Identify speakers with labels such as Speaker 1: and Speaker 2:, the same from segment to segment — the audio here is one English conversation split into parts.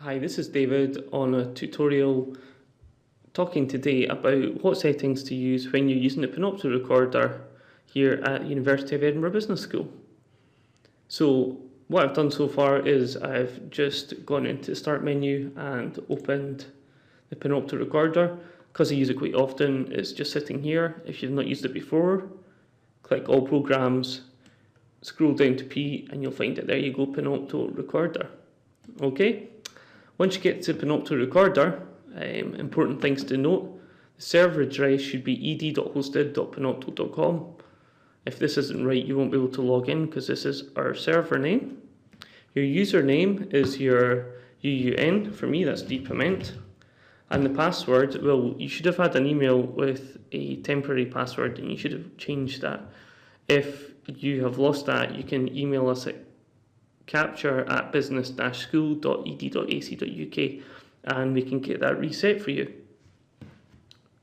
Speaker 1: Hi, this is David on a tutorial talking today about what settings to use when you're using the Panopto recorder here at University of Edinburgh Business School. So what I've done so far is I've just gone into the start menu and opened the Panopto recorder. Because I use it quite often, it's just sitting here. If you've not used it before, click all programs, scroll down to P and you'll find it. There you go, Panopto recorder. Okay. Once you get to Panopto recorder, important things to note: the server address should be ed.hosted.panopto.com. If this isn't right, you won't be able to log in because this is our server name. Your username is your UUN. For me, that's deepament. And the password, well, you should have had an email with a temporary password and you should have changed that. If you have lost that, you can email us at capture@business-school.ed.ac.uk and we can get that reset for you.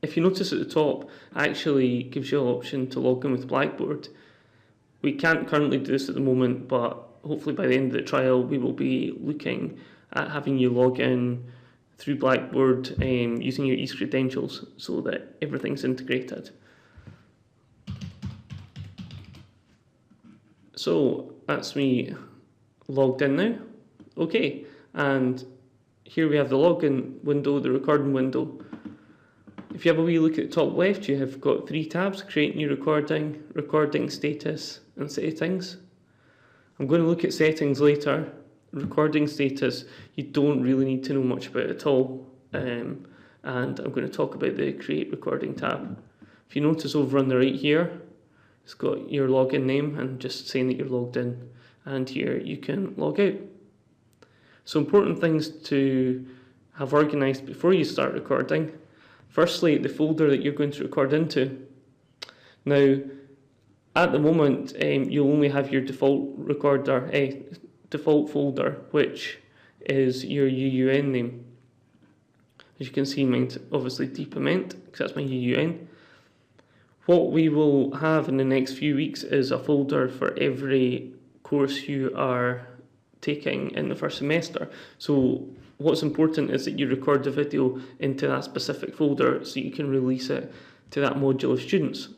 Speaker 1: If you notice at the top, it actually gives you an option to log in with Blackboard. We can't currently do this at the moment, but hopefully by the end of the trial we will be looking at having you log in through Blackboard using your e-credentials so that everything's integrated. So that's me logged in now. Okay, and here we have the login window, the recording window. If you have a wee look at the top left, you have got 3 tabs: create new recording, recording status, and settings. I'm going to look at settings later. Recording status, you don't really need to know much about at all. And I'm going to talk about the create recording tab. If you notice over on the right here, it's got your login name and just saying that you're logged in. And here you can log out. So important things to have organised before you start recording. Firstly, the folder that you're going to record into. Now, at the moment, you'll only have your default default folder, which is your UUN name. As you can see, mine's obviously deepament, because that's my UUN. What we will have in the next few weeks is a folder for every course you are taking in the first semester. So what's important is that you record the video into that specific folder so you can release it to that module of students.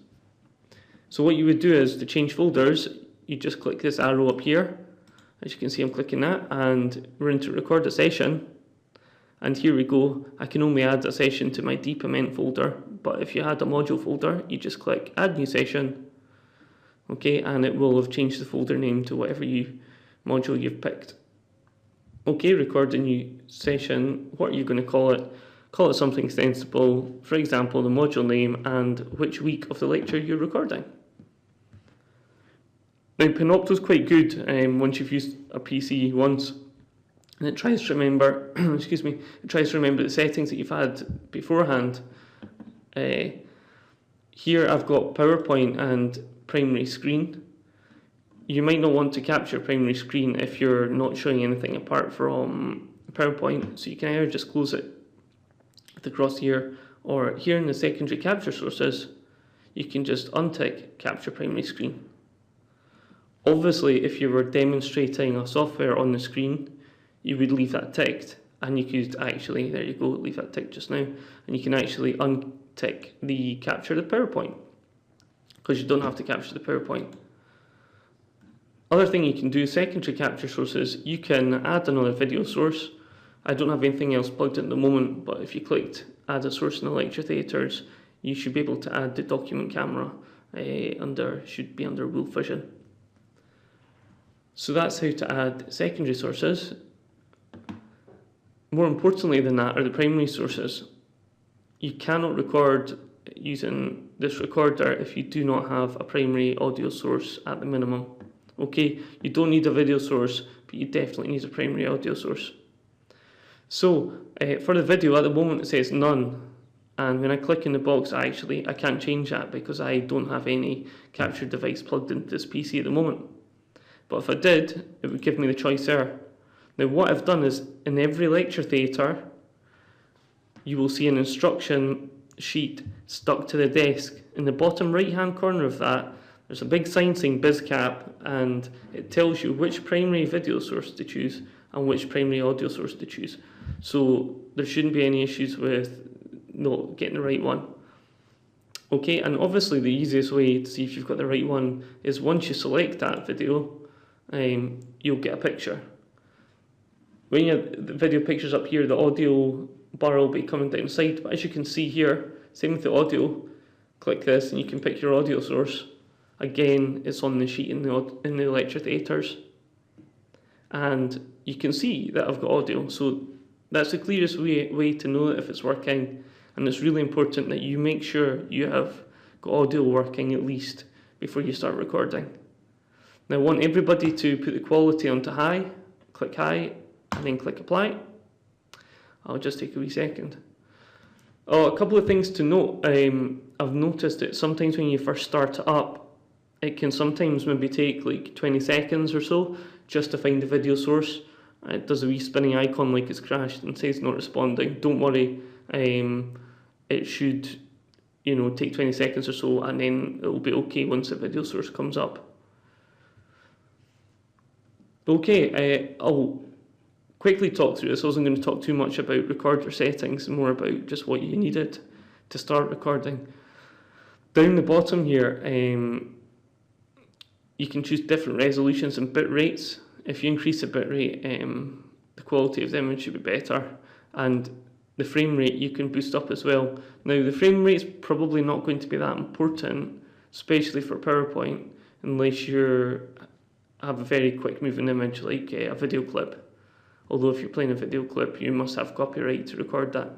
Speaker 1: So what you would do is to change folders, you just click this arrow up here. As you can see, I'm clicking that and we're into record a session. And here we go. I can only add a session to my deepament folder, but if you had a module folder, you just click add new session. Okay, and it will have changed the folder name to whatever module you've picked. Okay, record a new session. What are you going to call it? Call it something sensible. For example, the module name and which week of the lecture you're recording. Now, Panopto is quite good once you've used a PC once, and it tries to remember, excuse me, it tries to remember the settings that you've had beforehand. Here I've got PowerPoint and primary screen. You might not want to capture primary screen if you're not showing anything apart from PowerPoint, so you can either just close it with the cross here, or here in the secondary capture sources, you can just untick capture primary screen. Obviously, if you were demonstrating a software on the screen, you would leave that ticked, and you could actually, there you go, leave that ticked just now, and you can actually untick the capture the PowerPoint, because you don't have to capture the PowerPoint. Other thing you can do, secondary capture sources, you can add another video source. I don't have anything else plugged in at the moment, but if you clicked add a source in the lecture theatres, you should be able to add the document camera should be under Wolf Vision. So that's how to add secondary sources. More importantly than that are the primary sources. You cannot record using this recorder if you do not have a primary audio source at the minimum. Okay, you don't need a video source, but you definitely need a primary audio source. So for the video at the moment it says none, and when I click in the box I can't change that because I don't have any capture device plugged into this PC at the moment. But if I did, it would give me the choice there. Now what I've done is in every lecture theatre you will see an instruction sheet stuck to the desk. In the bottom right hand corner of that there's a big sign saying BizCap, and it tells you which primary video source to choose and which primary audio source to choose. So there shouldn't be any issues with not getting the right one. Okay, and obviously the easiest way to see if you've got the right one is once you select that video, you'll get a picture. When the video picture's up here, the audio bar will be coming down the side, but as you can see here, same with the audio, click this and you can pick your audio source. Again, it's on the sheet in the lecture theatres, and you can see that I've got audio. So that's the clearest way to know if it's working, and it's really important that you make sure you have got audio working at least before you start recording. Now I want everybody to put the quality onto high, click high, and then click apply. I'll just take a wee second. Oh, a couple of things to note. I've noticed that sometimes when you first start it up, it can sometimes maybe take like 20 seconds or so just to find the video source. It does a wee spinning icon like it's crashed and says not responding. Don't worry, it should take 20 seconds or so, and then it'll be okay once the video source comes up. Okay, I'll quickly talk through this. I wasn't going to talk too much about recorder settings, more about just what you needed to start recording. Down the bottom here, you can choose different resolutions and bit rates. If you increase the bit rate, the quality of the image should be better, and the frame rate you can boost up as well. Now the frame rate is probably not going to be that important, especially for PowerPoint, unless you have a very quick moving image like a video clip. Although if you're playing a video clip, you must have copyright to record that.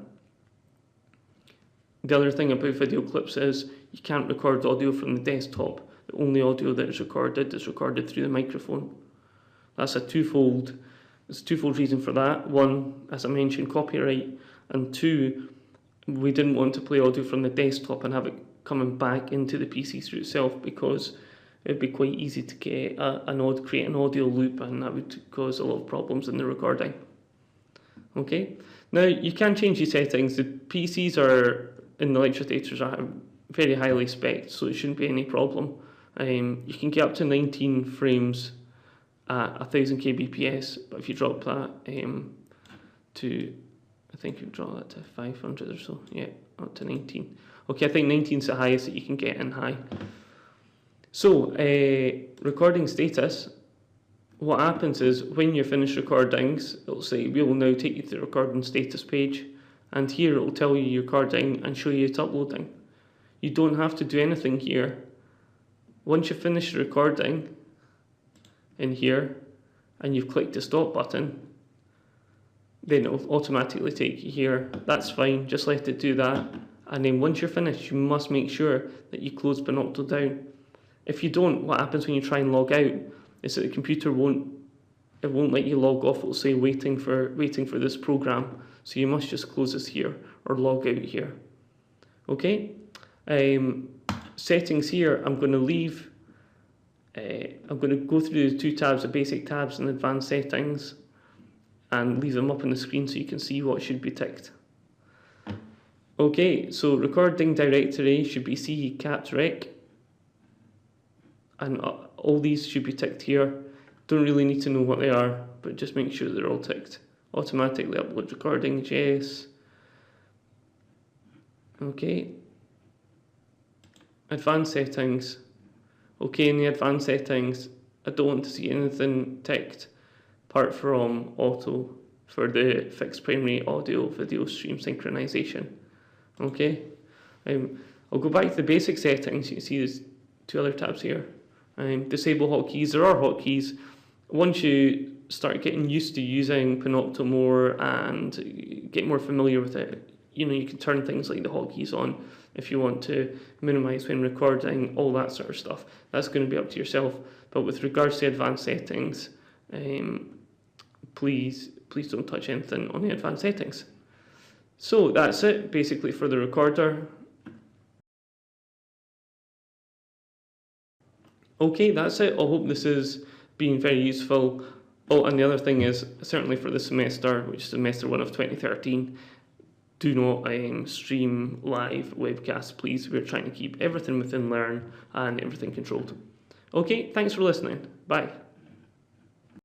Speaker 1: The other thing about video clips is you can't record audio from the desktop. The only audio that is recorded through the microphone. That's there's a twofold reason for that. One, as I mentioned, copyright, and two, we didn't want to play audio from the desktop and have it coming back into the PC through itself, because it'd be quite easy to get create an audio loop, and that would cause a lot of problems in the recording. Okay, now you can change your settings. The PCs are in the lecture theatres are very highly spec'd, so it shouldn't be any problem. You can get up to 19 frames at 1000 kbps, but if you drop that to, I think you draw that to 500 or so, yeah, up to 19. Okay, I think 19 is the highest that you can get in high. So, recording status, what happens is when you're finished recordings, it'll say we will now take you to the recording status page, and here it will tell you you're recording and show you it's uploading. You don't have to do anything here. Once you've finished recording in here and you've clicked the stop button, then it will automatically take you here. That's fine, just let it do that. And then once you're finished, you must make sure that you close Binocto down. If you don't, what happens when you try and log out is that the computer won't let you log off. It will say waiting for this program. So you must just close this here or log out here. Okay. Settings here, I'm going to leave. I'm going to go through the two tabs, the basic tabs and advanced settings, and leave them up on the screen so you can see what should be ticked. Okay, so recording directory should be C caps rec, and all these should be ticked here. Don't really need to know what they are, but just make sure they're all ticked. Automatically upload recordings, yes. Okay. Advanced settings. Okay, in the advanced settings, I don't want to see anything ticked apart from auto for the fixed primary audio video stream synchronization. Okay, I'll go back to the basic settings. You can see there's two other tabs here. Disable hotkeys. There are hotkeys. Once you start getting used to using Binocto more and get more familiar with it, you can turn things like the hotkeys on if you want to minimize when recording, all that sort of stuff. That's going to be up to yourself. But with regards to advanced settings, please don't touch anything on the advanced settings. So that's it basically for the recorder. Okay, that's it. I hope this has been very useful. Oh, and the other thing is, certainly for the semester, which is semester 1 of 2013, do not stream live webcasts, please. We're trying to keep everything within Learn and everything controlled. Okay, thanks for listening. Bye.